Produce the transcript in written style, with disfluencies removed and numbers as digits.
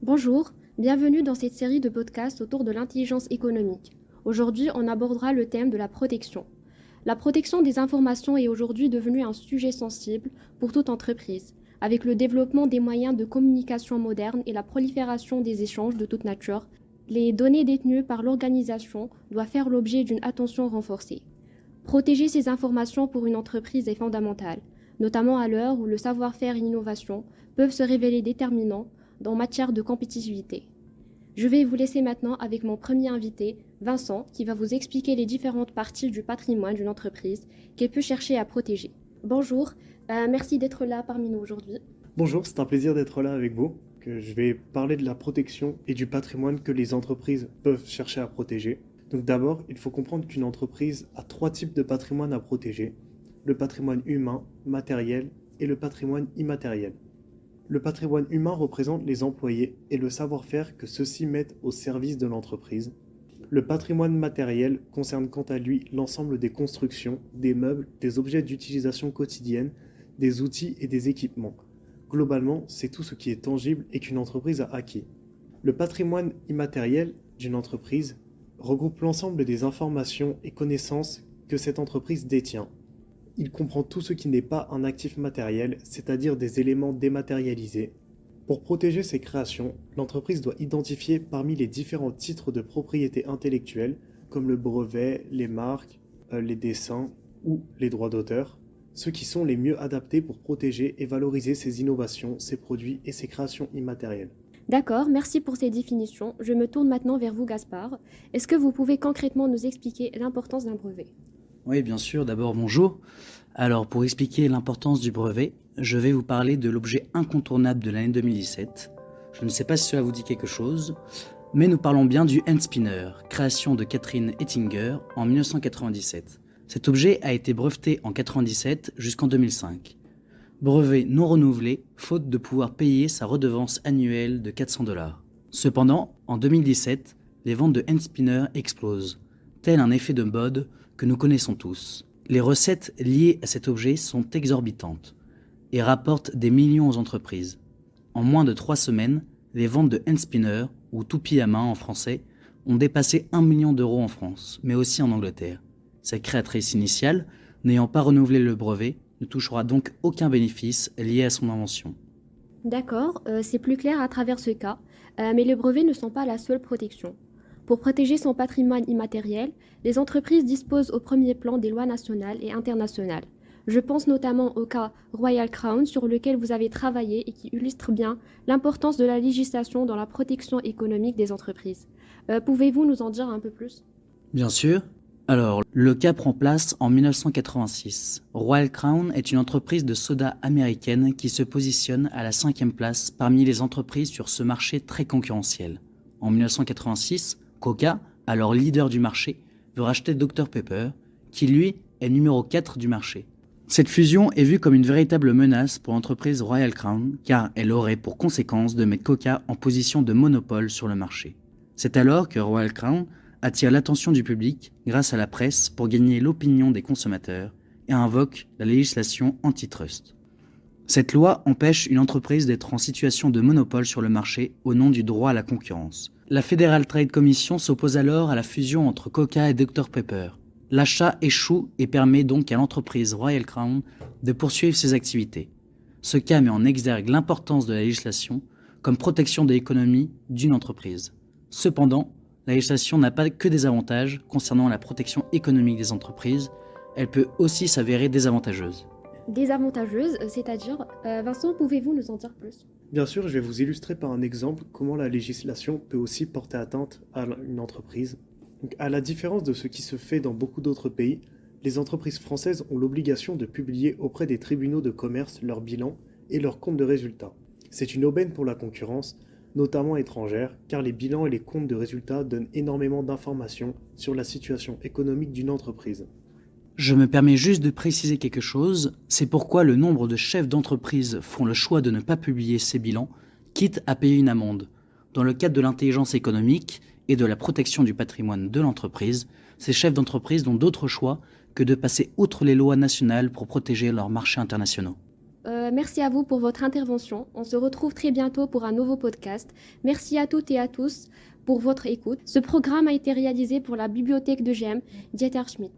Bonjour, bienvenue dans cette série de podcasts autour de l'intelligence économique. Aujourd'hui, on abordera le thème de la protection. La protection des informations est aujourd'hui devenue un sujet sensible pour toute entreprise, avec le développement des moyens de communication modernes et la prolifération des échanges de toute nature. Les données détenues par l'organisation doivent faire l'objet d'une attention renforcée. Protéger ces informations pour une entreprise est fondamental, notamment à l'heure où le savoir-faire et l'innovation peuvent se révéler déterminants en matière de compétitivité. Je vais vous laisser maintenant avec mon premier invité, Vincent, qui va vous expliquer les différentes parties du patrimoine d'une entreprise qu'elle peut chercher à protéger. Bonjour, merci d'être là parmi nous aujourd'hui. Bonjour, c'est un plaisir d'être là avec vous. Je vais parler de la protection et du patrimoine que les entreprises peuvent chercher à protéger. Donc d'abord, il faut comprendre qu'une entreprise a trois types de patrimoine à protéger: le patrimoine humain, matériel et le patrimoine immatériel. Le patrimoine humain représente les employés et le savoir-faire que ceux-ci mettent au service de l'entreprise. Le patrimoine matériel concerne quant à lui l'ensemble des constructions, des meubles, des objets d'utilisation quotidienne, des outils et des équipements. Globalement, c'est tout ce qui est tangible et qu'une entreprise a acquis. Le patrimoine immatériel d'une entreprise regroupe l'ensemble des informations et connaissances que cette entreprise détient. Il comprend tout ce qui n'est pas un actif matériel, c'est-à-dire des éléments dématérialisés. Pour protéger ces créations, l'entreprise doit identifier parmi les différents titres de propriété intellectuelle, comme le brevet, les marques, les dessins ou les droits d'auteur, ceux qui sont les mieux adaptés pour protéger et valoriser ces innovations, ces produits et ces créations immatérielles. D'accord, merci pour ces définitions. Je me tourne maintenant vers vous, Gaspard. Est-ce que vous pouvez concrètement nous expliquer l'importance d'un brevet ? Oui, bien sûr. D'abord, bonjour. Alors, pour expliquer l'importance du brevet, je vais vous parler de l'objet incontournable de l'année 2017. Je ne sais pas si cela vous dit quelque chose, mais nous parlons bien du handspinner, création de Catherine Ettinger en 1997. Cet objet a été breveté en 1997 jusqu'en 2005. Brevet non renouvelé, faute de pouvoir payer sa redevance annuelle de $400. Cependant, en 2017, les ventes de handspinner explosent, tel un effet de mode que nous connaissons tous. Les recettes liées à cet objet sont exorbitantes et rapportent des millions aux entreprises. En moins de 3 semaines, les ventes de handspinner, ou toupie à main en français, ont dépassé 1 million d'euros en France, mais aussi en Angleterre. Sa créatrice initiale, n'ayant pas renouvelé le brevet, ne touchera donc aucun bénéfice lié à son invention. D'accord, c'est plus clair à travers ce cas, mais les brevets ne sont pas la seule protection. Pour protéger son patrimoine immatériel, les entreprises disposent au premier plan des lois nationales et internationales. Je pense notamment au cas Royal Crown sur lequel vous avez travaillé et qui illustre bien l'importance de la législation dans la protection économique des entreprises. Pouvez-vous nous en dire un peu plus ? Bien sûr. Alors, le cas prend place en 1986. Royal Crown est une entreprise de soda américaine qui se positionne à la 5e place parmi les entreprises sur ce marché très concurrentiel. En 1986, Coca, alors leader du marché, veut racheter Dr Pepper, qui lui est numéro 4 du marché. Cette fusion est vue comme une véritable menace pour l'entreprise Royal Crown, car elle aurait pour conséquence de mettre Coca en position de monopole sur le marché. C'est alors que Royal Crown attire l'attention du public grâce à la presse pour gagner l'opinion des consommateurs et invoque la législation antitrust. Cette loi empêche une entreprise d'être en situation de monopole sur le marché au nom du droit à la concurrence. La Federal Trade Commission s'oppose alors à la fusion entre Coca et Dr Pepper. L'achat échoue et permet donc à l'entreprise Royal Crown de poursuivre ses activités. Ce cas met en exergue l'importance de la législation comme protection de l'économie d'une entreprise. Cependant, la législation n'a pas que des avantages concernant la protection économique des entreprises, elle peut aussi s'avérer désavantageuse. Désavantageuse, c'est-à-dire, Vincent, pouvez-vous nous en dire plus ? Bien sûr, je vais vous illustrer par un exemple comment la législation peut aussi porter atteinte à une entreprise. Donc, à la différence de ce qui se fait dans beaucoup d'autres pays, les entreprises françaises ont l'obligation de publier auprès des tribunaux de commerce leur bilan et leurs comptes de résultats. C'est une aubaine pour la concurrence, notamment étrangère, car les bilans et les comptes de résultats donnent énormément d'informations sur la situation économique d'une entreprise. Je me permets juste de préciser quelque chose, c'est pourquoi le nombre de chefs d'entreprise font le choix de ne pas publier ces bilans, quitte à payer une amende. Dans le cadre de l'intelligence économique et de la protection du patrimoine de l'entreprise, ces chefs d'entreprise n'ont d'autre choix que de passer outre les lois nationales pour protéger leurs marchés internationaux. merci à vous pour votre intervention. On se retrouve très bientôt pour un nouveau podcast. Merci à toutes et à tous pour votre écoute. Ce programme a été réalisé pour la bibliothèque de GEM, Dieter Schmidt.